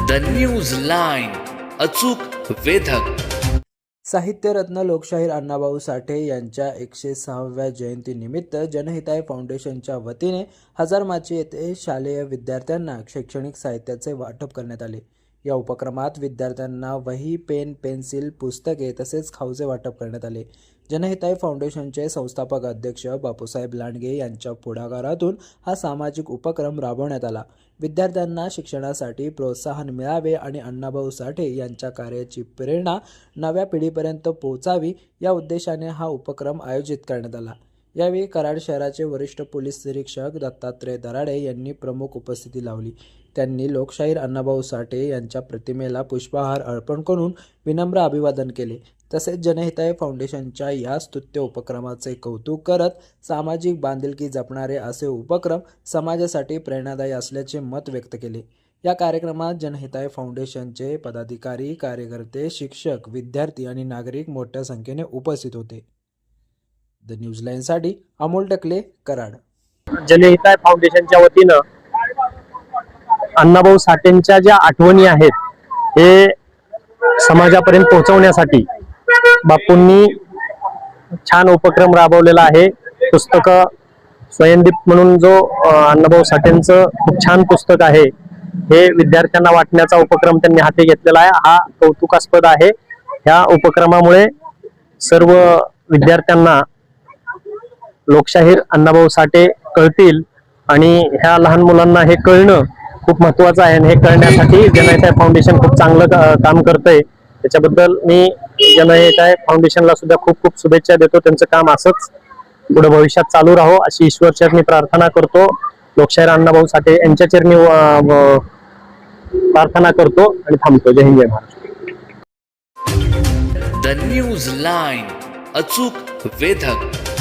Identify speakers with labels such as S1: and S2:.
S1: The news line, अचूक वेधक.
S2: साहित्यरत्न लोकशाहीर अण्णाभाऊ साठे यांच्या 106व्या जयंतीनिमित्त जनहिताय फाउंडेशनच्या वतीने हजारमाची येथे शालेय विद्यार्थ्यांना शैक्षणिक साहित्याचे वाटप करण्यात आले. या उपक्रमात विद्यार्थ्यांना वही, पेन, पेन्सिल, पुस्तके तसेच खाऊचे वाटप करण्यात आले. जनहिताय फाउंडेशनचे संस्थापक अध्यक्ष बापूसाहेब लांडगे यांच्या पुढाकारातून हा सामाजिक उपक्रम राबवण्यात आला. विद्यार्थ्यांना शिक्षणासाठी प्रोत्साहन मिळावे आणि अण्णाभाऊ साठे यांच्या कार्याची प्रेरणा नव्या पिढीपर्यंत पोहोचावी या उद्देशाने हा उपक्रम आयोजित करण्यात आला. यावेळी कराड शहराचे वरिष्ठ पोलीस निरीक्षक दत्तात्रय दराडे यांनी प्रमुख उपस्थिती लावली. त्यांनी लोकशाहीर अण्णाभाऊ साठे यांच्या प्रतिमेला पुष्पहार अर्पण करून विनम्र अभिवादन केले. तसेच जनहिताय फाउंडेशनच्या या स्तुत्य उपक्रमाचे कौतुक करत सामाजिक बांधिलकी जपणारे असे उपक्रम समाजासाठी प्रेरणादायी असल्याचे मत व्यक्त केले. या कार्यक्रमात जनहिताय फाउंडेशनचे पदाधिकारी, कार्यकर्ते, शिक्षक, विद्यार्थी आणि नागरिक मोठ्या संख्येने उपस्थित होते. द न्यूज लाईनसाठी अमोल टकले, कराड.
S3: जनहिताय फाउंडेशनच्या वतीनं अण्णाभाऊ साठेंच्या ज्या आठवणी आहेत हे समाजापर्यंत पोहोचवण्यासाठी बापूंनी छान उपक्रम राबवलेला आहे. पुस्तकं स्वयंदीप म्हणून जो अण्णाभाऊ साठेंचं खूप छान पुस्तक आहे हे विद्यार्थ्यांना वाटण्याचा उपक्रम त्यांनी हाती घेतलेला आहे. हा कौतुकास्पद आहे. ह्या उपक्रमामुळे सर्व विद्यार्थ्यांना लोकशाहीर अण्णाभाऊ साठे कळतील आणि ह्या लहान मुलांना हे कळणं खूप महत्वाचं आहे. आणि हे कळण्यासाठी जनहिताय फाउंडेशन खूप चांगलं काम करतंय. त्याच्याबद्दल मी जनहिताय फाउंडेशनला सुद्धा खूप खूप शुभेच्छा देतो. त्यांचं काम असंच पुढे भविष्यात चालू राहो अशी ईश्वरचरणी प्रार्थना करतो. लोकशाहीर अण्णाभाऊ साठे यांच्या चरणी प्रार्थना करतो आणि थांबतो. जय हिंद, जय महाराष्ट्र.
S1: द न्यूज लाईन, अचूक वेधक.